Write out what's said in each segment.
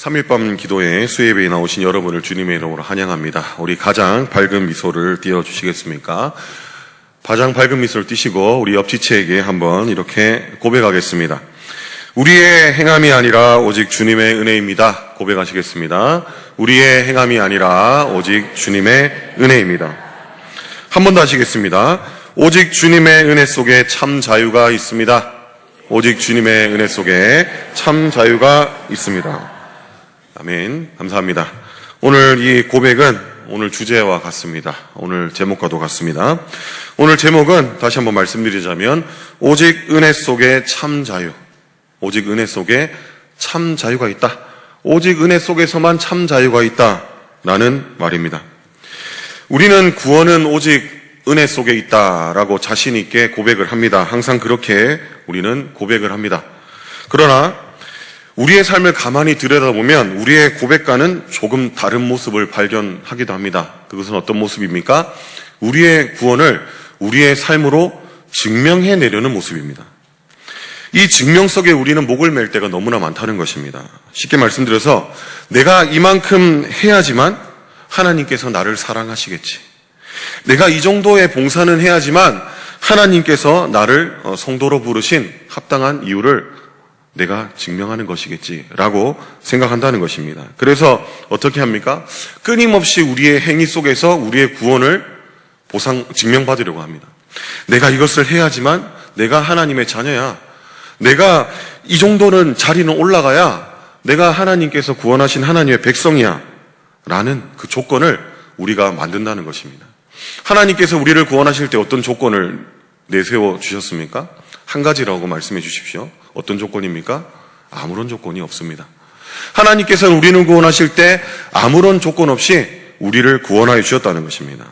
3일밤 기도회 수예배에 나오신 여러분을 주님의 이름으로 환영합니다. 우리 가장 밝은 미소를 띄워주시겠습니까? 가장 밝은 미소를 띄시고 우리 옆지체에게 한번 이렇게 고백하겠습니다. 우리의 행함이 아니라 오직 주님의 은혜입니다. 고백하시겠습니다. 우리의 행함이 아니라 오직 주님의 은혜입니다. 한 번 더 하시겠습니다. 오직 주님의 은혜 속에 참 자유가 있습니다. 오직 주님의 은혜 속에 참 자유가 있습니다. 아멘. 감사합니다. 오늘 이 고백은 오늘 주제와 같습니다. 오늘 제목과도 같습니다. 오늘 제목은 다시 한번 말씀드리자면 오직 은혜 속에 참 자유. 오직 은혜 속에 참 자유가 있다. 오직 은혜 속에서만 참 자유가 있다라는 말입니다. 우리는 구원은 오직 은혜 속에 있다라고 자신 있게 고백을 합니다. 항상 그렇게 우리는 고백을 합니다. 그러나 우리의 삶을 가만히 들여다보면 우리의 고백과는 조금 다른 모습을 발견하기도 합니다. 그것은 어떤 모습입니까? 우리의 구원을 우리의 삶으로 증명해내려는 모습입니다. 이 증명 속에 우리는 목을 맬 때가 너무나 많다는 것입니다. 쉽게 말씀드려서 내가 이만큼 해야지만 하나님께서 나를 사랑하시겠지. 내가 이 정도의 봉사는 해야지만 하나님께서 나를 성도로 부르신 합당한 이유를 내가 증명하는 것이겠지라고 생각한다는 것입니다. 그래서 어떻게 합니까? 끊임없이 우리의 행위 속에서 우리의 구원을 증명받으려고 합니다. 내가 이것을 해야지만 내가 하나님의 자녀야. 내가 이 정도는 자리는 올라가야 내가 하나님께서 구원하신 하나님의 백성이야. 라는 그 조건을 우리가 만든다는 것입니다. 하나님께서 우리를 구원하실 때 어떤 조건을 내세워 주셨습니까? 한 가지라고 말씀해 주십시오. 어떤 조건입니까? 아무런 조건이 없습니다. 하나님께서는 우리를 구원하실 때 아무런 조건 없이 우리를 구원하여 주셨다는 것입니다.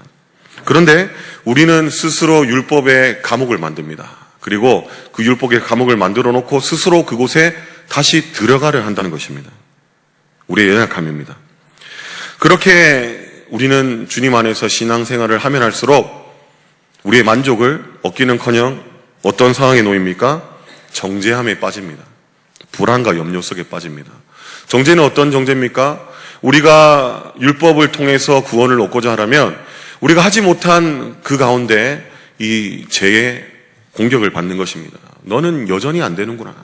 그런데 우리는 스스로 율법의 감옥을 만듭니다. 그리고 그 율법의 감옥을 만들어 놓고 스스로 그곳에 다시 들어가려 한다는 것입니다. 우리의 연약함입니다. 그렇게 우리는 주님 안에서 신앙생활을 하면 할수록 우리의 만족을 얻기는커녕 어떤 상황에 놓입니까? 정죄함에 빠집니다. 불안과 염려 속에 빠집니다. 정죄는 어떤 정죄입니까? 우리가 율법을 통해서 구원을 얻고자 하려면 우리가 하지 못한 그 가운데 이 죄의 공격을 받는 것입니다. 너는 여전히 안 되는구나.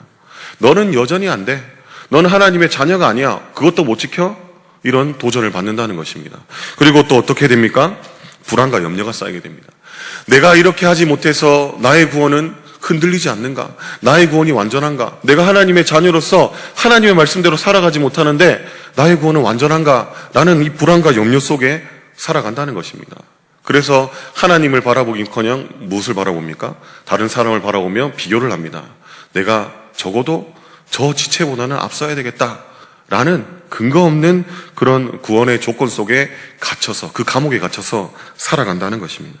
너는 여전히 안 돼. 너는 하나님의 자녀가 아니야. 그것도 못 지켜? 이런 도전을 받는다는 것입니다. 그리고 또 어떻게 됩니까? 불안과 염려가 쌓이게 됩니다. 내가 이렇게 하지 못해서 나의 구원은 흔들리지 않는가? 나의 구원이 완전한가? 내가 하나님의 자녀로서 하나님의 말씀대로 살아가지 못하는데 나의 구원은 완전한가? 라는 이 불안과 염려 속에 살아간다는 것입니다. 그래서 하나님을 바라보긴커녕 무엇을 바라봅니까? 다른 사람을 바라보며 비교를 합니다. 내가 적어도 저 지체보다는 앞서야 되겠다. 라는 근거 없는 그런 구원의 조건 속에 갇혀서 그 감옥에 갇혀서 살아간다는 것입니다.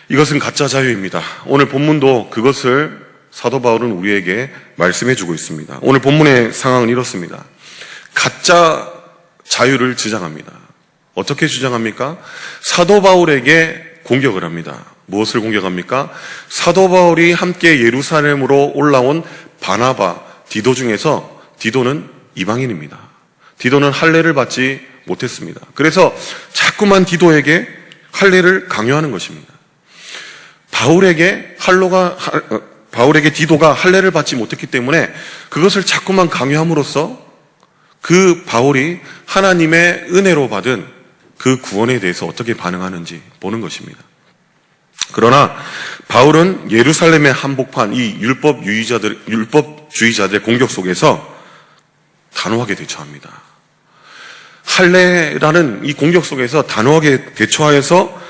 이것은 가짜 자유입니다. 오늘 본문도 그것을 사도 바울은 우리에게 말씀해 주고 있습니다. 오늘 본문의 상황은 이렇습니다. 가짜 자유를 주장합니다. 어떻게 주장합니까? 사도 바울에게 공격을 합니다. 무엇을 공격합니까? 사도 바울이 함께 예루살렘으로 올라온 바나바, 디도 중에서 디도는 이방인입니다. 디도는 할례를 받지 못했습니다. 그래서 자꾸만 디도에게 할례를 강요하는 것입니다. 바울에게 디도가 할례를 받지 못했기 때문에 그것을 자꾸만 강요함으로써 그 바울이 하나님의 은혜로 받은 그 구원에 대해서 어떻게 반응하는지 보는 것입니다. 그러나 바울은 예루살렘의 한복판 이 율법주의자들의 공격 속에서 단호하게 대처합니다. 할례라는 이 공격 속에서 단호하게 대처하여서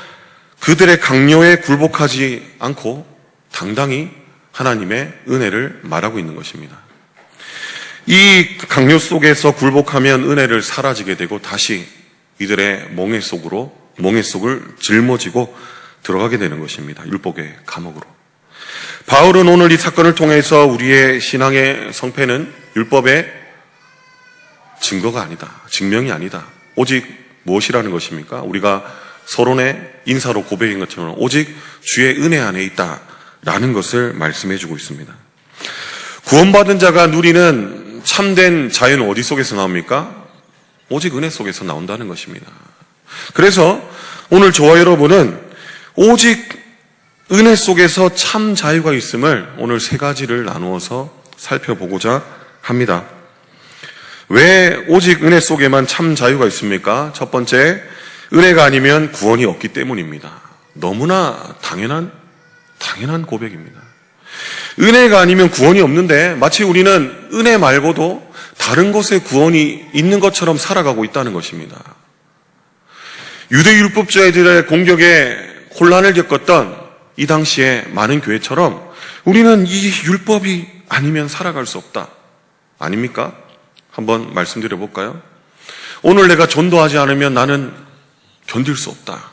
그들의 강요에 굴복하지 않고 당당히 하나님의 은혜를 말하고 있는 것입니다. 이 강요 속에서 굴복하면 은혜를 사라지게 되고 다시 이들의 멍에 속을 짊어지고 들어가게 되는 것입니다. 율법의 감옥으로. 바울은 오늘 이 사건을 통해서 우리의 신앙의 성패는 율법의 증거가 아니다. 증명이 아니다. 오직 무엇이라는 것입니까? 우리가 서론의 인사로 고백인 것처럼 오직 주의 은혜 안에 있다라는 것을 말씀해 주고 있습니다. 구원받은 자가 누리는 참된 자유는 어디 속에서 나옵니까? 오직 은혜 속에서 나온다는 것입니다. 그래서 오늘 저와 여러분은 오직 은혜 속에서 참 자유가 있음을 오늘 세 가지를 나누어서 살펴보고자 합니다. 왜 오직 은혜 속에만 참 자유가 있습니까? 첫 번째, 은혜가 아니면 구원이 없기 때문입니다. 너무나 당연한 고백입니다. 은혜가 아니면 구원이 없는데 마치 우리는 은혜 말고도 다른 곳에 구원이 있는 것처럼 살아가고 있다는 것입니다. 유대율법주의들의 공격에 혼란을 겪었던 이 당시에 많은 교회처럼 우리는 이 율법이 아니면 살아갈 수 없다. 아닙니까? 한번 말씀드려 볼까요? 오늘 내가 전도하지 않으면 나는 견딜 수 없다.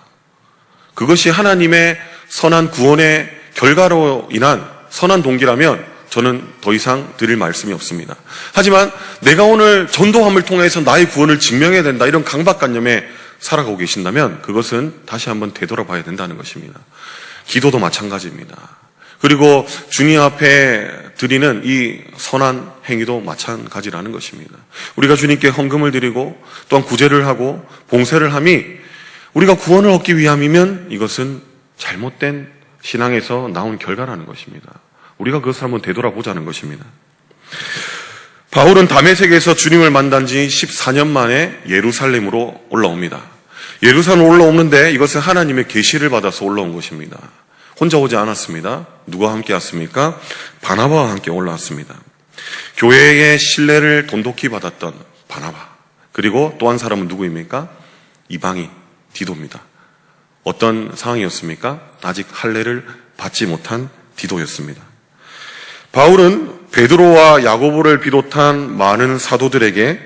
그것이 하나님의 선한 구원의 결과로 인한 선한 동기라면 저는 더 이상 드릴 말씀이 없습니다. 하지만 내가 오늘 전도함을 통해서 나의 구원을 증명해야 된다, 이런 강박관념에 살아가고 계신다면 그것은 다시 한번 되돌아봐야 된다는 것입니다. 기도도 마찬가지입니다. 그리고 주님 앞에 드리는 이 선한 행위도 마찬가지라는 것입니다. 우리가 주님께 헌금을 드리고 또한 구제를 하고 봉쇄를 함이 우리가 구원을 얻기 위함이면 이것은 잘못된 신앙에서 나온 결과라는 것입니다. 우리가 그것을 한번 되돌아보자는 것입니다. 바울은 다메섹에서 주님을 만난 지 14년 만에 예루살렘으로 올라옵니다. 예루살렘 올라오는데 이것은 하나님의 계시를 받아서 올라온 것입니다. 혼자 오지 않았습니다. 누가 함께 왔습니까? 바나바와 함께 올라왔습니다. 교회의 신뢰를 돈독히 받았던 바나바. 그리고 또 한 사람은 누구입니까? 이방인 디도입니다. 어떤 상황이었습니까? 아직 할례를 받지 못한 디도였습니다. 바울은 베드로와 야고보를 비롯한 많은 사도들에게,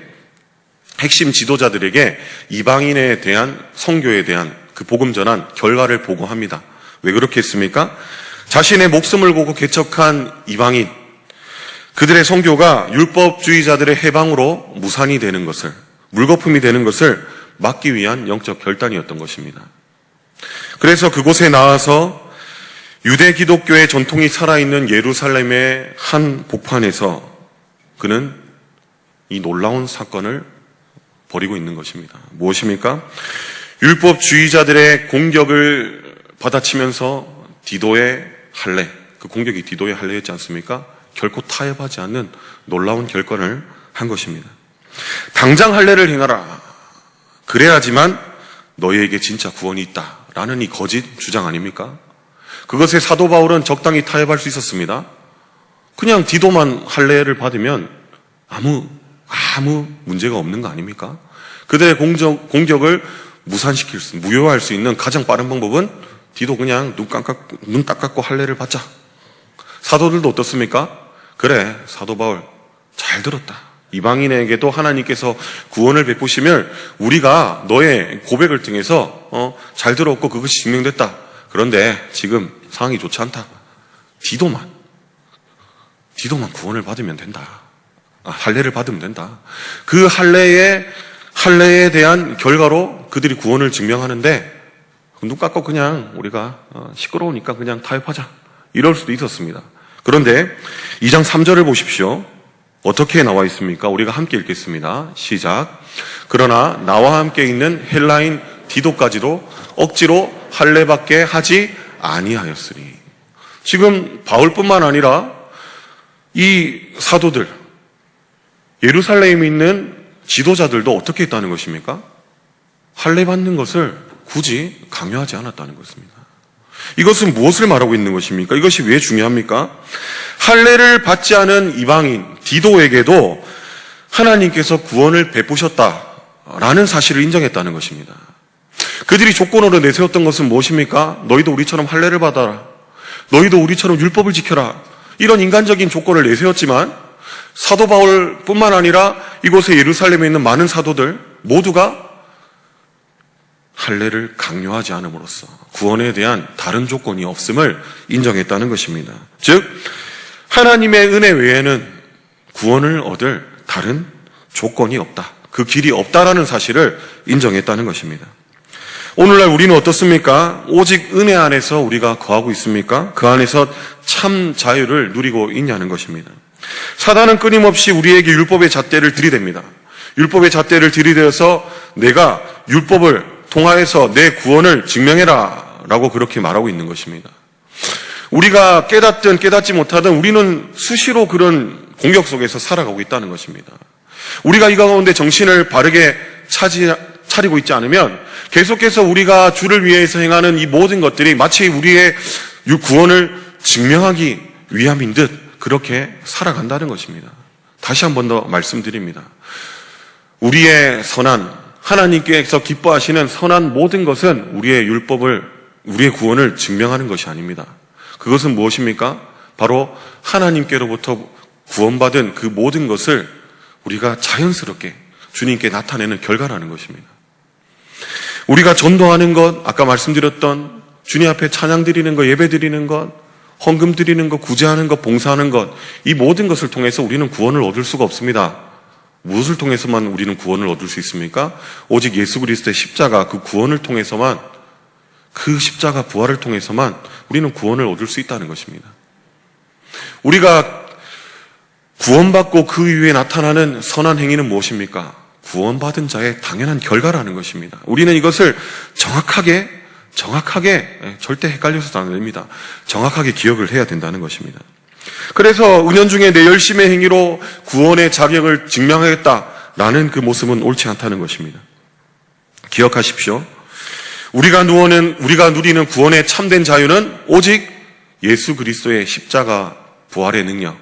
핵심 지도자들에게 이방인에 대한 선교에 대한 그 복음 전한 결과를 보고합니다. 왜 그렇게 했습니까? 자신의 목숨을 걸고 개척한 이방인, 그들의 선교가 율법주의자들의 해방으로 무산이 되는 것을, 물거품이 되는 것을 막기 위한 영적 결단이었던 것입니다. 그래서 그곳에 나와서 유대 기독교의 전통이 살아있는 예루살렘의 한 복판에서 그는 이 놀라운 사건을 벌이고 있는 것입니다. 무엇입니까? 율법주의자들의 공격을 받아치면서 디도의 할례, 그 공격이 디도의 할례였지 않습니까? 결코 타협하지 않는 놀라운 결단을 한 것입니다. 당장 할례를 행하라. 그래야지만 너희에게 진짜 구원이 있다. 라는 이 거짓 주장 아닙니까? 그것에 사도 바울은 적당히 타협할 수 있었습니다. 그냥 디도만 할례를 받으면 아무 문제가 없는 거 아닙니까? 그들의 공격을 무효할 수 있는 가장 빠른 방법은 디도 그냥 눈 딱 감고 할례를 받자. 사도들도 어떻습니까? 그래, 사도 바울 잘 들었다. 이방인에게도 하나님께서 구원을 베푸시면 우리가 너의 고백을 통해서 잘 들었고 그것이 증명됐다. 그런데 지금 상황이 좋지 않다. 디도만 구원을 받으면 된다. 할례를 받으면 된다. 그 할례에 대한 결과로 그들이 구원을 증명하는데 눈 감고 그냥 우리가 시끄러우니까 그냥 타협하자. 이럴 수도 있었습니다. 그런데 2장 3절을 보십시오. 어떻게 나와 있습니까? 우리가 함께 읽겠습니다. 시작. 그러나 나와 함께 있는 헬라인 디도까지도 억지로 할례받게 하지 아니하였으니. 지금 바울뿐만 아니라 이 사도들, 예루살렘에 있는 지도자들도 어떻게 했다는 것입니까? 할례 받는 것을 굳이 강요하지 않았다는 것입니다. 이것은 무엇을 말하고 있는 것입니까? 이것이 왜 중요합니까? 할례를 받지 않은 이방인 디도에게도 하나님께서 구원을 베푸셨다라는 사실을 인정했다는 것입니다. 그들이 조건으로 내세웠던 것은 무엇입니까? 너희도 우리처럼 할례를 받아라. 너희도 우리처럼 율법을 지켜라. 이런 인간적인 조건을 내세웠지만 사도 바울뿐만 아니라 이곳에 예루살렘에 있는 많은 사도들 모두가 할례를 강요하지 않음으로써 구원에 대한 다른 조건이 없음을 인정했다는 것입니다. 즉 하나님의 은혜 외에는 구원을 얻을 다른 조건이 없다. 그 길이 없다라는 사실을 인정했다는 것입니다. 오늘날 우리는 어떻습니까? 오직 은혜 안에서 우리가 거하고 있습니까? 그 안에서 참 자유를 누리고 있냐는 것입니다. 사단은 끊임없이 우리에게 율법의 잣대를 들이댑니다. 율법의 잣대를 들이대어서 내가 율법을 통하여서 내 구원을 증명해라 라고 그렇게 말하고 있는 것입니다. 우리가 깨닫든 깨닫지 못하든 우리는 수시로 그런 공격 속에서 살아가고 있다는 것입니다. 우리가 이 가운데 정신을 바르게 차리고 있지 않으면 계속해서 우리가 주를 위해서 행하는 이 모든 것들이 마치 우리의 구원을 증명하기 위함인 듯 그렇게 살아간다는 것입니다. 다시 한 번 더 말씀드립니다. 우리의 선한, 하나님께서 기뻐하시는 선한 모든 것은 우리의 우리의 구원을 증명하는 것이 아닙니다. 그것은 무엇입니까? 바로 하나님께로부터 구원받은 그 모든 것을 우리가 자연스럽게 주님께 나타내는 결과라는 것입니다. 우리가 전도하는 것, 아까 말씀드렸던 주님 앞에 찬양 드리는 것, 예배 드리는 것, 헌금 드리는 것, 구제하는 것, 봉사하는 것, 이 모든 것을 통해서 우리는 구원을 얻을 수가 없습니다. 무엇을 통해서만 우리는 구원을 얻을 수 있습니까? 오직 예수 그리스도의 십자가 그 구원을 통해서만, 그 십자가 부활을 통해서만 우리는 구원을 얻을 수 있다는 것입니다. 우리가 구원받고 그 이후에 나타나는 선한 행위는 무엇입니까? 구원받은 자의 당연한 결과라는 것입니다. 우리는 이것을 정확하게 절대 헷갈려서도 안 됩니다. 정확하게 기억을 해야 된다는 것입니다. 그래서 은연중에 내 열심의 행위로 구원의 자격을 증명하겠다라는 그 모습은 옳지 않다는 것입니다. 기억하십시오. 우리가 누리는 구원의 참된 자유는 오직 예수 그리스도의 십자가 부활의 능력,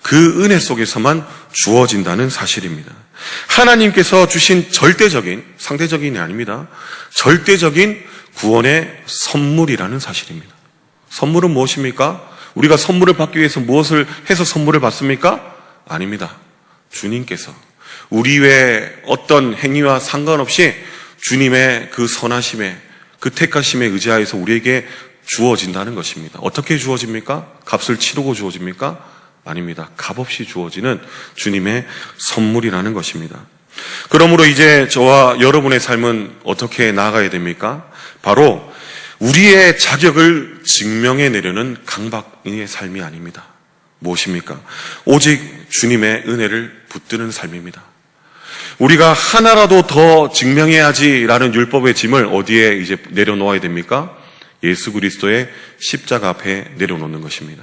그 은혜 속에서만 주어진다는 사실입니다. 하나님께서 주신 절대적인, 상대적인이 아닙니다. 절대적인 구원의 선물이라는 사실입니다. 선물은 무엇입니까? 우리가 선물을 받기 위해서 무엇을 해서 선물을 받습니까? 아닙니다. 주님께서 우리 외에 어떤 행위와 상관없이 주님의 그 선하심에, 그 택하심에 의지하여서 우리에게 주어진다는 것입니다. 어떻게 주어집니까? 값을 치르고 주어집니까? 아닙니다. 값없이 주어지는 주님의 선물이라는 것입니다. 그러므로 이제 저와 여러분의 삶은 어떻게 나아가야 됩니까? 바로 우리의 자격을 증명해내려는 강박의 삶이 아닙니다. 무엇입니까? 오직 주님의 은혜를 붙드는 삶입니다. 우리가 하나라도 더 증명해야지라는 율법의 짐을 어디에 이제 내려놓아야 됩니까? 예수 그리스도의 십자가 앞에 내려놓는 것입니다.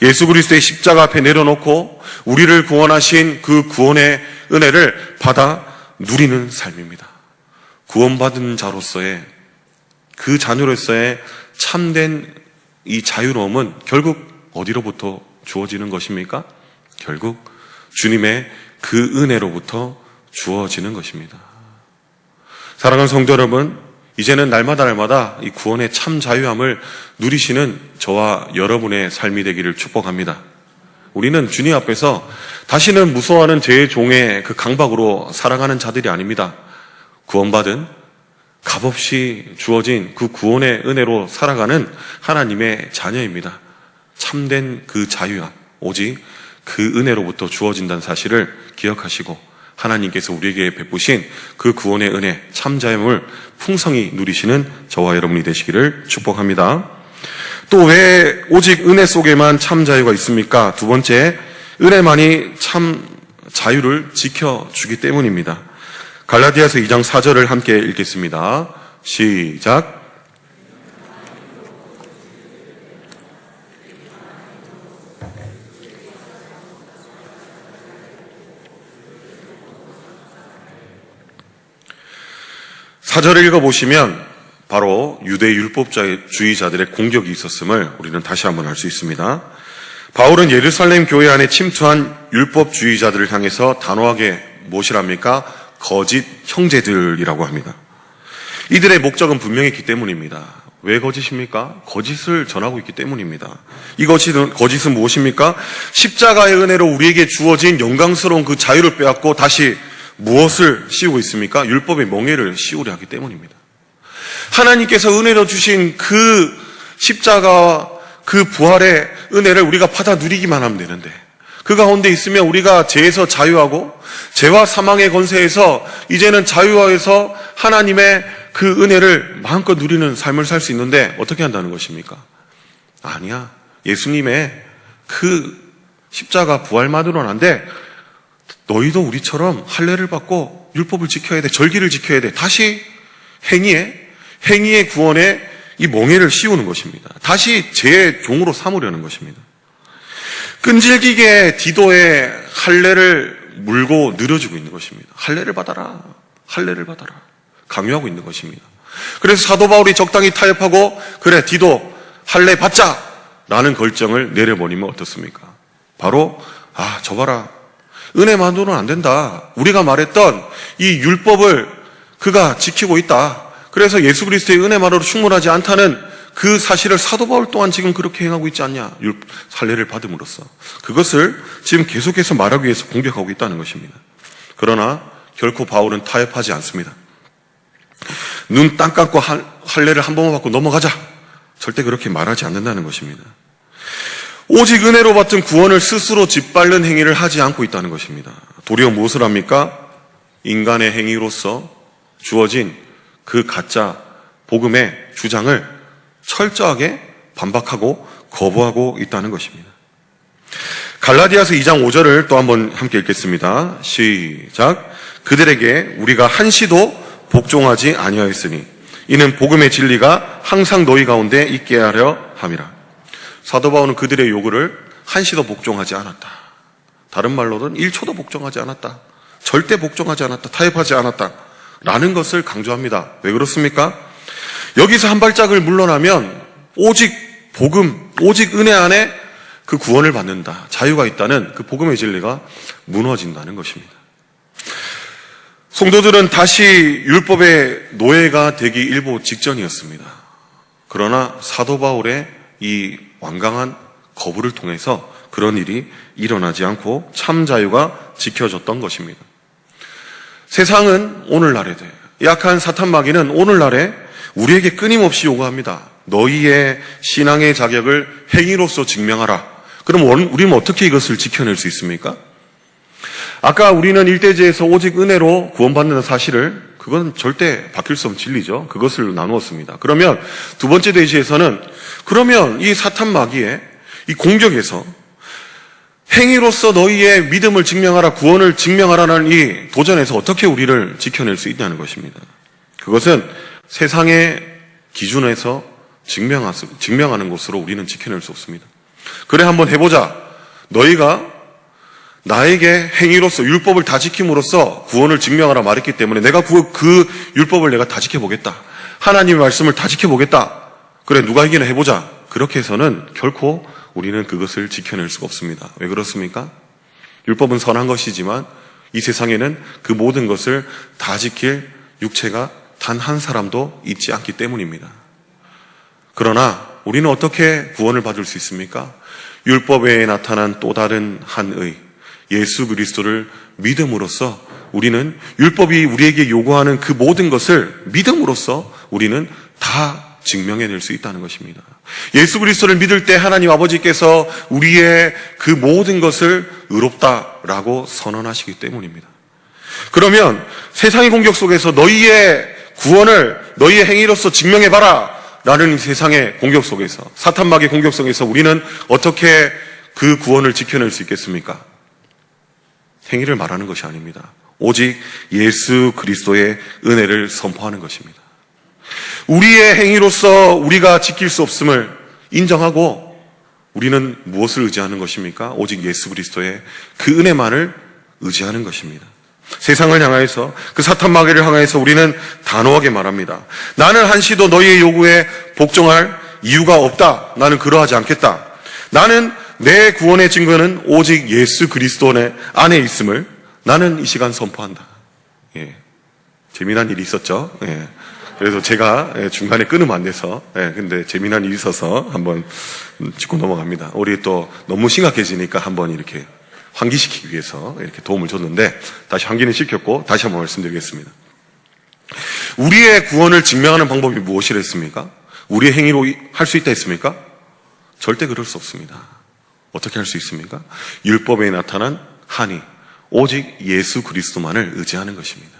예수 그리스도의 십자가 앞에 내려놓고 우리를 구원하신 그 구원의 은혜를 받아 누리는 삶입니다. 구원받은 자로서의, 그 자녀로서의 참된 이 자유로움은 결국 어디로부터 주어지는 것입니까? 결국 주님의 그 은혜로부터 주어지는 것입니다. 사랑하는 성도 여러분, 이제는 날마다 이 구원의 참 자유함을 누리시는 저와 여러분의 삶이 되기를 축복합니다. 우리는 주님 앞에서 다시는 무서워하는 죄의 종의 그 강박으로 살아가는 자들이 아닙니다. 구원받은, 값없이 주어진 그 구원의 은혜로 살아가는 하나님의 자녀입니다. 참된 그 자유함, 오직 그 은혜로부터 주어진다는 사실을 기억하시고 하나님께서 우리에게 베푸신 그 구원의 은혜, 참 자유함을 풍성히 누리시는 저와 여러분이 되시기를 축복합니다. 또 왜 오직 은혜 속에만 참 자유가 있습니까? 두 번째, 은혜만이 참 자유를 지켜주기 때문입니다. 갈라디아서 2장 4절을 함께 읽겠습니다. 시작. 사절을 읽어보시면 바로 유대 율법주의자들의 공격이 있었음을 우리는 다시 한번 알 수 있습니다. 바울은 예루살렘 교회 안에 침투한 율법주의자들을 향해서 단호하게 무엇이랍니까? 거짓 형제들이라고 합니다. 이들의 목적은 분명히 있기 때문입니다. 왜 거짓입니까? 거짓을 전하고 있기 때문입니다. 이 거짓은 무엇입니까? 십자가의 은혜로 우리에게 주어진 영광스러운 그 자유를 빼앗고 다시 무엇을 씌우고 있습니까? 율법의 멍에를 씌우려 하기 때문입니다. 하나님께서 은혜로 주신 그 십자가와 그 부활의 은혜를 우리가 받아 누리기만 하면 되는데, 그 가운데 있으면 우리가 죄에서 자유하고 죄와 사망의 권세에서 이제는 자유하여서 하나님의 그 은혜를 마음껏 누리는 삶을 살 수 있는데 어떻게 한다는 것입니까? 아니야. 예수님의 그 십자가 부활만으로는 안 돼. 너희도 우리처럼 할례를 받고 율법을 지켜야 돼. 절기를 지켜야 돼. 다시 행위의 구원에 이 멍에를 씌우는 것입니다. 다시 제 종으로 삼으려는 것입니다. 끈질기게 디도의 할례를 물고 늘어주고 있는 것입니다. 할례를 받아라. 할례를 받아라. 강요하고 있는 것입니다. 그래서 사도 바울이 적당히 타협하고 그래 디도 할례 받자 라는 결정을 내려버리면 어떻습니까? 바로 저 봐라. 은혜만으로는 안 된다. 우리가 말했던 이 율법을 그가 지키고 있다. 그래서 예수 그리스도의 은혜만으로 충분하지 않다는 그 사실을 사도 바울 또한 지금 그렇게 행하고 있지 않냐. 할례를 받음으로써. 그것을 지금 계속해서 말하기 위해서 공격하고 있다는 것입니다. 그러나 결코 바울은 타협하지 않습니다. 눈 땅 감고 할례를 한 번만 받고 넘어가자. 절대 그렇게 말하지 않는다는 것입니다. 오직 은혜로 받은 구원을 스스로 짓밟는 행위를 하지 않고 있다는 것입니다. 도리어 무엇을 합니까? 인간의 행위로서 주어진 그 가짜 복음의 주장을 철저하게 반박하고 거부하고 있다는 것입니다. 갈라디아서 2장 5절을 또 한번 함께 읽겠습니다. 시작. 그들에게 우리가 한시도 복종하지 아니하였으니 이는 복음의 진리가 항상 너희 가운데 있게 하려 함이라. 사도 바울은 그들의 요구를 한시도 복종하지 않았다. 다른 말로는 1초도 복종하지 않았다. 절대 복종하지 않았다. 타협하지 않았다. 라는 것을 강조합니다. 왜 그렇습니까? 여기서 한 발짝을 물러나면 오직 복음, 오직 은혜 안에 그 구원을 받는다. 자유가 있다는 그 복음의 진리가 무너진다는 것입니다. 성도들은 다시 율법의 노예가 되기 일보 직전이었습니다. 그러나 사도 바울의 이 완강한 거부를 통해서 그런 일이 일어나지 않고 참 자유가 지켜졌던 것입니다. 세상은 오늘날에도 약한 사탄 마귀는 오늘날에 우리에게 끊임없이 요구합니다. 너희의 신앙의 자격을 행위로서 증명하라. 그럼 우리는 어떻게 이것을 지켜낼 수 있습니까? 아까 우리는 1대지에서 오직 은혜로 구원받는 사실을 그건 절대 바뀔 수 없는 진리죠. 그것을 나누었습니다. 그러면 두 번째 대지에서는 그러면 이 사탄 마귀의 이 공격에서 행위로서 너희의 믿음을 증명하라, 구원을 증명하라는 이 도전에서 어떻게 우리를 지켜낼 수 있냐는 것입니다. 그것은 세상의 기준에서 증명하는 것으로 우리는 지켜낼 수 없습니다. 그래 한번 해보자. 너희가 나에게 행위로서 율법을 다 지킴으로써 구원을 증명하라 말했기 때문에 내가 그 율법을 내가 다 지켜보겠다. 하나님의 말씀을 다 지켜보겠다. 그래 누가 이기나 해보자. 그렇게 해서는 결코 우리는 그것을 지켜낼 수가 없습니다. 왜 그렇습니까? 율법은 선한 것이지만 이 세상에는 그 모든 것을 다 지킬 육체가 단 한 사람도 있지 않기 때문입니다. 그러나 우리는 어떻게 구원을 받을 수 있습니까? 율법 외에 나타난 또 다른 한 의, 예수 그리스도를 믿음으로써 우리는 율법이 우리에게 요구하는 그 모든 것을 믿음으로써 우리는 다 증명해낼 수 있다는 것입니다. 예수 그리스도를 믿을 때 하나님 아버지께서 우리의 그 모든 것을 의롭다라고 선언하시기 때문입니다. 그러면 세상의 공격 속에서 너희의 구원을 너희의 행위로서 증명해봐라 라는 세상의 공격 속에서 사탄 마귀의 공격 속에서 우리는 어떻게 그 구원을 지켜낼 수 있겠습니까? 행위를 말하는 것이 아닙니다. 오직 예수 그리스도의 은혜를 선포하는 것입니다. 우리의 행위로서 우리가 지킬 수 없음을 인정하고 우리는 무엇을 의지하는 것입니까? 오직 예수 그리스도의 그 은혜만을 의지하는 것입니다. 세상을 향하여서 그 사탄 마귀를 향하여서 우리는 단호하게 말합니다. 나는 한시도 너희의 요구에 복종할 이유가 없다. 나는 그러하지 않겠다. 나는 내 구원의 증거는 오직 예수 그리스도 안에 있음을 나는 이 시간 선포한다. 예. 재미난 일이 있었죠. 예. 그래서 제가 중간에 끊으면 안 돼서 근데 재미난 일이 있어서 한번 짚고 넘어갑니다. 우리 또 너무 심각해지니까 한번 이렇게 환기시키기 위해서 이렇게 도움을 줬는데 다시 환기는 시켰고 다시 한번 말씀드리겠습니다. 우리의 구원을 증명하는 방법이 무엇이랬습니까? 우리의 행위로 할 수 있다 했습니까? 절대 그럴 수 없습니다. 어떻게 할 수 있습니까? 율법에 나타난 한이 오직 예수 그리스도만을 의지하는 것입니다.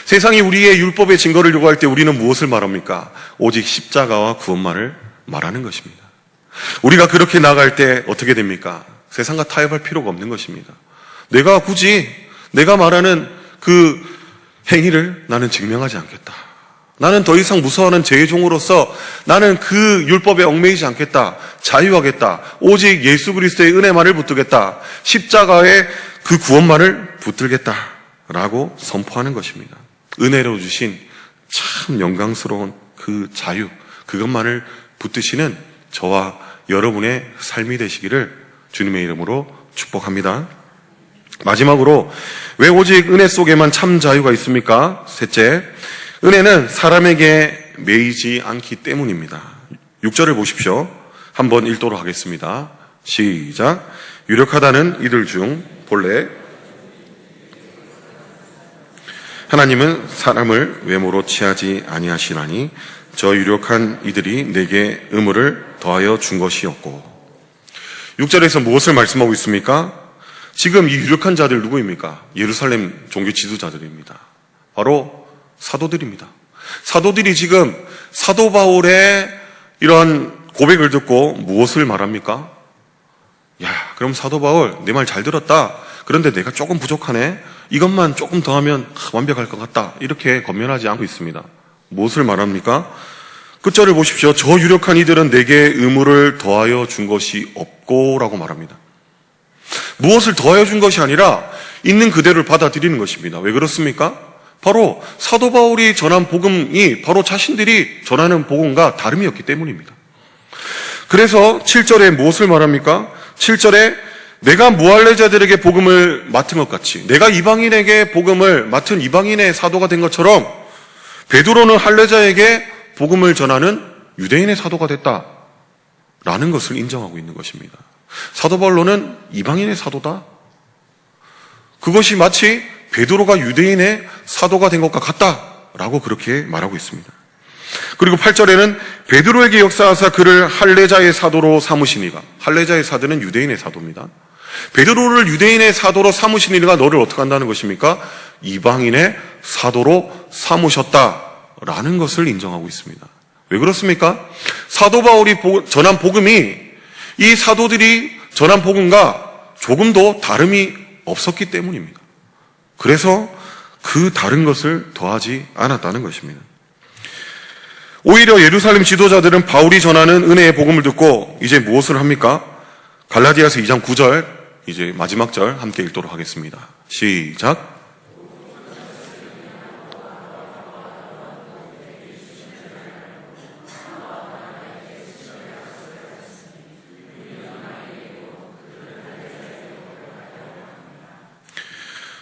세상이 우리의 율법의 증거를 요구할 때 우리는 무엇을 말합니까? 오직 십자가와 구원만을 말하는 것입니다. 우리가 그렇게 나갈 때 어떻게 됩니까? 세상과 타협할 필요가 없는 것입니다. 내가 굳이 내가 말하는 그 행위를 나는 증명하지 않겠다. 나는 더 이상 무서워하는 죄의 종으로서 나는 그 율법에 얽매이지 않겠다. 자유하겠다. 오직 예수 그리스도의 은혜만을 붙들겠다. 십자가의 그 구원만을 붙들겠다. 라고 선포하는 것입니다. 은혜로 주신 참 영광스러운 그 자유, 그것만을 붙드시는 저와 여러분의 삶이 되시기를 주님의 이름으로 축복합니다. 마지막으로 왜 오직 은혜 속에만 참 자유가 있습니까? 셋째, 은혜는 사람에게 매이지 않기 때문입니다. 6절을 보십시오. 한번 읽도록 하겠습니다. 시작. 유력하다는 이들 중 본래 하나님은 사람을 외모로 취하지 아니하시나니 저 유력한 이들이 내게 의무를 더하여 준 것이었고. 6절에서 무엇을 말씀하고 있습니까? 지금 이 유력한 자들 누구입니까? 예루살렘 종교 지도자들입니다. 바로 사도들입니다. 사도들이 지금 사도 바울의 이런 고백을 듣고 무엇을 말합니까? 야, 그럼 사도 바울 내 말 잘 들었다. 그런데 내가 조금 부족하네. 이것만 조금 더 하면 완벽할 것 같다. 이렇게 권면하지 않고 있습니다. 무엇을 말합니까? 끝절을 보십시오. 저 유력한 이들은 내게 의무를 더하여 준 것이 없고 라고 말합니다. 무엇을 더하여 준 것이 아니라 있는 그대로를 받아들이는 것입니다. 왜 그렇습니까? 바로 사도 바울이 전한 복음이 바로 자신들이 전하는 복음과 다름이었기 때문입니다. 그래서 7절에 무엇을 말합니까? 7절에 내가 무할례자들에게 복음을 맡은 것 같이 내가 이방인에게 복음을 맡은 이방인의 사도가 된 것처럼 베드로는 할례자에게 복음을 전하는 유대인의 사도가 됐다라는 것을 인정하고 있는 것입니다. 사도 바울로는 이방인의 사도다. 그것이 마치 베드로가 유대인의 사도가 된 것과 같다라고 그렇게 말하고 있습니다. 그리고 8절에는 베드로에게 역사하사 그를 할례자의 사도로 삼으시니가. 할례자의 사도는 유대인의 사도입니다. 베드로를 유대인의 사도로 삼으시니가 너를 어떻게 한다는 것입니까? 이방인의 사도로 삼으셨다라는 것을 인정하고 있습니다. 왜 그렇습니까? 사도 바울이 전한 복음이 이 사도들이 전한 복음과 조금도 다름이 없었기 때문입니다. 그래서 그 다른 것을 더하지 않았다는 것입니다. 오히려 예루살렘 지도자들은 바울이 전하는 은혜의 복음을 듣고 이제 무엇을 합니까? 갈라디아서 2장 9절, 이제 마지막 절 함께 읽도록 하겠습니다. 시작.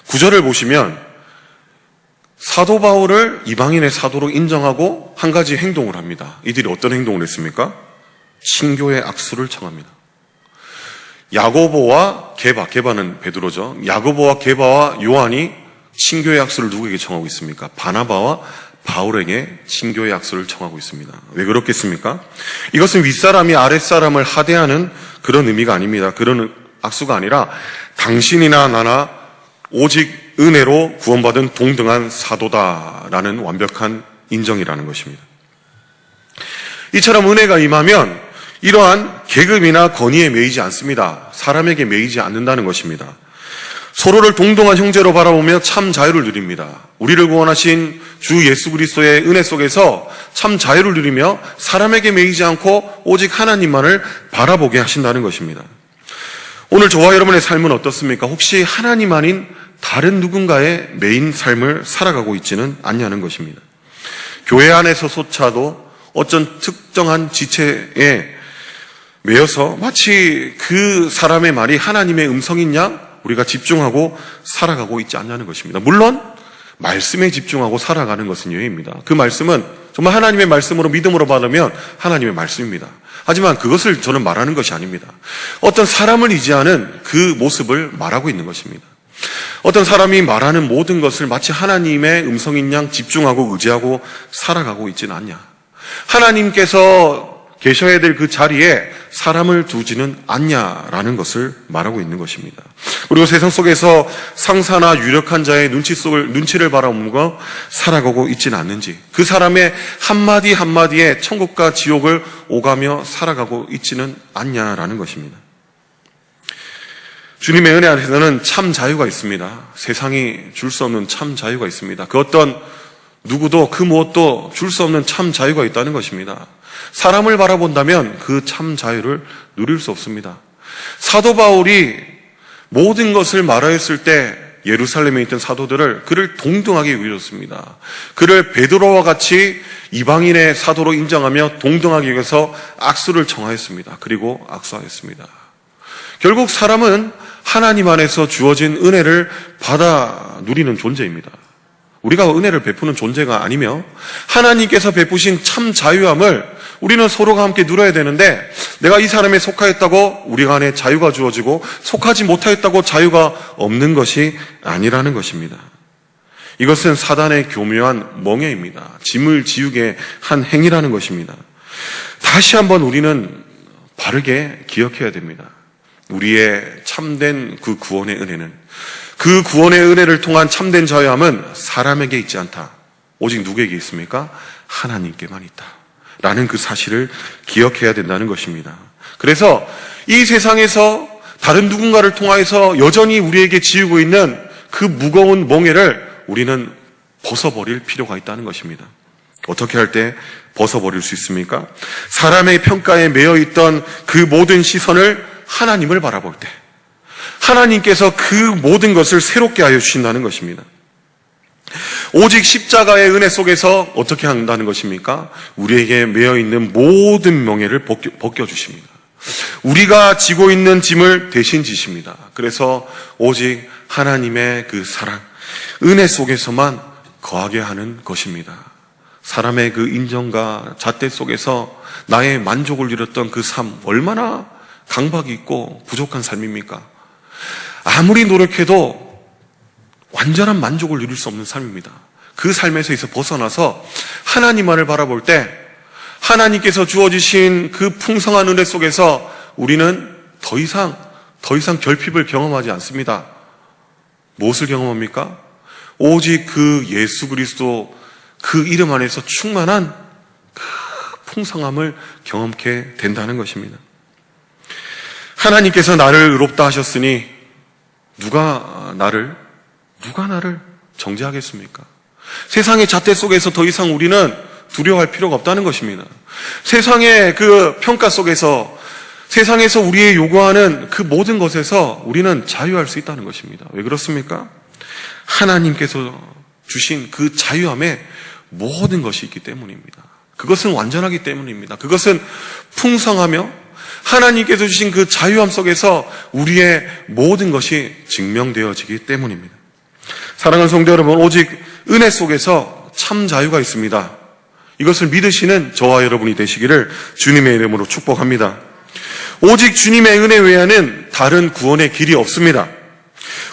구절을 보시면 사도 바울을 이방인의 사도로 인정하고 한 가지 행동을 합니다. 이들이 어떤 행동을 했습니까? 친교의 악수를 청합니다. 야고보와 게바는 베드로죠. 야고보와 게바와 요한이 친교의 악수를 누구에게 청하고 있습니까? 바나바와 바울에게 친교의 악수를 청하고 있습니다. 왜 그렇겠습니까? 이것은 윗사람이 아랫사람을 하대하는 그런 의미가 아닙니다. 그런 악수가 아니라 당신이나 나나 오직 은혜로 구원받은 동등한 사도다라는 완벽한 인정이라는 것입니다. 이처럼 은혜가 임하면 이러한 계급이나 권위에 매이지 않습니다. 사람에게 매이지 않는다는 것입니다. 서로를 동등한 형제로 바라보며 참 자유를 누립니다. 우리를 구원하신 주 예수 그리스도의 은혜 속에서 참 자유를 누리며 사람에게 매이지 않고 오직 하나님만을 바라보게 하신다는 것입니다. 오늘 저와 여러분의 삶은 어떻습니까? 혹시 하나님 아닌 다른 누군가의 매인 삶을 살아가고 있지는 않냐는 것입니다. 교회 안에서조차도 어떤 특정한 지체에 매여서 마치 그 사람의 말이 하나님의 음성인 양 우리가 집중하고 살아가고 있지 않냐는 것입니다. 물론 말씀에 집중하고 살아가는 것은 예입니다. 그 말씀은 정말 하나님의 말씀으로 믿음으로 받으면 하나님의 말씀입니다. 하지만 그것을 저는 말하는 것이 아닙니다. 어떤 사람을 의지하는 그 모습을 말하고 있는 것입니다. 어떤 사람이 말하는 모든 것을 마치 하나님의 음성인 양 집중하고 의지하고 살아가고 있지는 않냐. 하나님께서 계셔야 될 그 자리에 사람을 두지는 않냐라는 것을 말하고 있는 것입니다. 그리고 세상 속에서 상사나 유력한 자의 눈치를 바라보고 살아가고 있지는 않는지, 그 사람의 한마디 한마디에 천국과 지옥을 오가며 살아가고 있지는 않냐라는 것입니다. 주님의 은혜 안에서는 참 자유가 있습니다. 세상이 줄 수 없는 참 자유가 있습니다. 그 어떤 누구도 그 무엇도 줄 수 없는 참 자유가 있다는 것입니다. 사람을 바라본다면 그 참 자유를 누릴 수 없습니다. 사도 바울이 모든 것을 말하였을 때 예루살렘에 있던 사도들을 그를 동등하게 여겼습니다. 그를 베드로와 같이 이방인의 사도로 인정하며 동등하게 여겨서 악수를 청하였습니다. 그리고 악수하였습니다. 결국 사람은 하나님 안에서 주어진 은혜를 받아 누리는 존재입니다. 우리가 은혜를 베푸는 존재가 아니며 하나님께서 베푸신 참 자유함을 우리는 서로가 함께 누려야 되는데, 내가 이 사람에 속하였다고 우리가 안에 자유가 주어지고 속하지 못하였다고 자유가 없는 것이 아니라는 것입니다. 이것은 사단의 교묘한 멍해입니다. 짐을 지우게 한 행위라는 것입니다. 다시 한번 우리는 바르게 기억해야 됩니다. 우리의 참된 그 구원의 은혜는, 그 구원의 은혜를 통한 참된 자유함은 사람에게 있지 않다. 오직 누구에게 있습니까? 하나님께만 있다. 라는 그 사실을 기억해야 된다는 것입니다. 그래서 이 세상에서 다른 누군가를 통하여서 여전히 우리에게 지우고 있는 그 무거운 멍에를 우리는 벗어버릴 필요가 있다는 것입니다. 어떻게 할 때 벗어버릴 수 있습니까? 사람의 평가에 매여있던 그 모든 시선을 하나님을 바라볼 때 하나님께서 그 모든 것을 새롭게 하여 주신다는 것입니다. 오직 십자가의 은혜 속에서 어떻게 한다는 것입니까? 우리에게 매여있는 모든 명예를 벗겨주십니다. 우리가 지고 있는 짐을 대신 지십니다. 그래서 오직 하나님의 그 사랑, 은혜 속에서만 거하게 하는 것입니다. 사람의 그 인정과 잣대 속에서 나의 만족을 이뤘던 그 삶, 얼마나 강박이 있고 부족한 삶입니까? 아무리 노력해도 완전한 만족을 누릴 수 없는 삶입니다. 그 삶에서 벗어나서 하나님만을 바라볼 때 하나님께서 주어주신 그 풍성한 은혜 속에서 우리는 더 이상 결핍을 경험하지 않습니다. 무엇을 경험합니까? 오직 그 예수 그리스도 그 이름 안에서 충만한 그 풍성함을 경험케 된다는 것입니다. 하나님께서 나를 의롭다 하셨으니 누가 나를 정죄하겠습니까? 세상의 잣대 속에서 더 이상 우리는 두려워할 필요가 없다는 것입니다. 세상의 그 평가 속에서, 세상에서 우리의 요구하는 그 모든 것에서 우리는 자유할 수 있다는 것입니다. 왜 그렇습니까? 하나님께서 주신 그 자유함에 모든 것이 있기 때문입니다. 그것은 완전하기 때문입니다. 그것은 풍성하며 하나님께서 주신 그 자유함 속에서 우리의 모든 것이 증명되어지기 때문입니다. 사랑하는 성도 여러분, 오직 은혜 속에서 참 자유가 있습니다. 이것을 믿으시는 저와 여러분이 되시기를 주님의 이름으로 축복합니다. 오직 주님의 은혜 외에는 다른 구원의 길이 없습니다.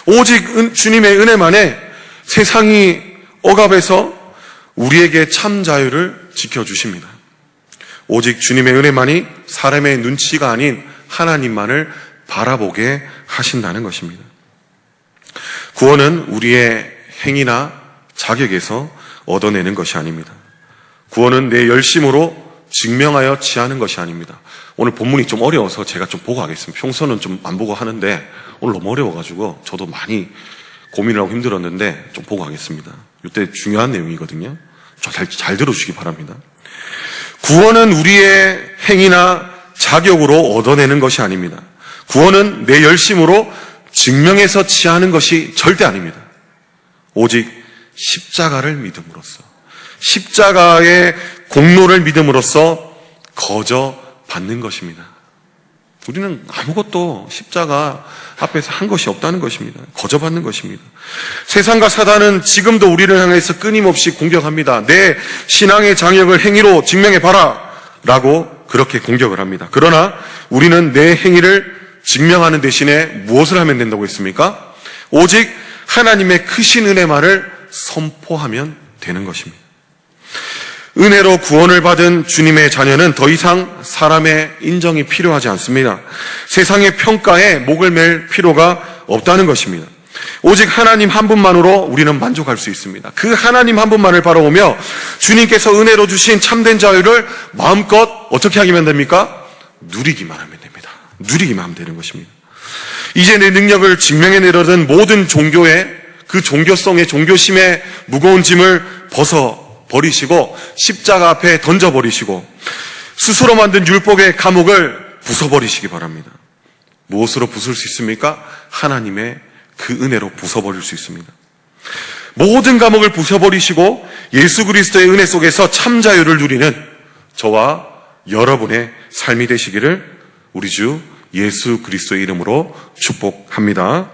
오직 주님의 은혜만에 세상이 억압해서 우리에게 참 자유를 지켜주십니다. 오직 주님의 은혜만이 사람의 눈치가 아닌 하나님만을 바라보게 하신다는 것입니다. 구원은 우리의 행위나 자격에서 얻어내는 것이 아닙니다. 구원은 내 열심으로 증명하여 취하는 것이 아닙니다. 오늘 본문이 좀 어려워서 제가 좀 보고 하겠습니다. 평소는 좀 안 보고 하는데 오늘 너무 어려워가지고 저도 많이 고민을 하고 힘들었는데 좀 보고 하겠습니다. 이때 중요한 내용이거든요. 잘 들어주시기 바랍니다. 구원은 우리의 행위나 자격으로 얻어내는 것이 아닙니다. 구원은 내 열심으로 증명해서 취하는 것이 절대 아닙니다. 오직 십자가를 믿음으로써, 십자가의 공로를 믿음으로써 거저 받는 것입니다. 우리는 아무것도 십자가 앞에서 한 것이 없다는 것입니다. 거저 받는 것입니다. 세상과 사단은 지금도 우리를 향해서 끊임없이 공격합니다. 내 신앙의 장역을 행위로 증명해봐라 라고 그렇게 공격을 합니다. 그러나 우리는 내 행위를 증명하는 대신에 무엇을 하면 된다고 했습니까? 오직 하나님의 크신 은혜만을 선포하면 되는 것입니다. 은혜로 구원을 받은 주님의 자녀는 더 이상 사람의 인정이 필요하지 않습니다. 세상의 평가에 목을 맬 필요가 없다는 것입니다. 오직 하나님 한 분만으로 우리는 만족할 수 있습니다. 그 하나님 한 분만을 바라보며 주님께서 은혜로 주신 참된 자유를 마음껏 어떻게 하기만 됩니까? 누리기만 하면 됩니다. 누리기만 하면 되는 것입니다. 이제 내 능력을 증명해내려던 모든 종교의 그 종교성의 종교심의 무거운 짐을 벗어버리시고 십자가 앞에 던져버리시고 스스로 만든 율법의 감옥을 부숴버리시기 바랍니다. 무엇으로 부술 수 있습니까? 하나님의 그 은혜로 부숴버릴 수 있습니다. 모든 감옥을 부숴버리시고 예수 그리스도의 은혜 속에서 참 자유를 누리는 저와 여러분의 삶이 되시기를 우리 주 예수 그리스도의 이름으로 축복합니다.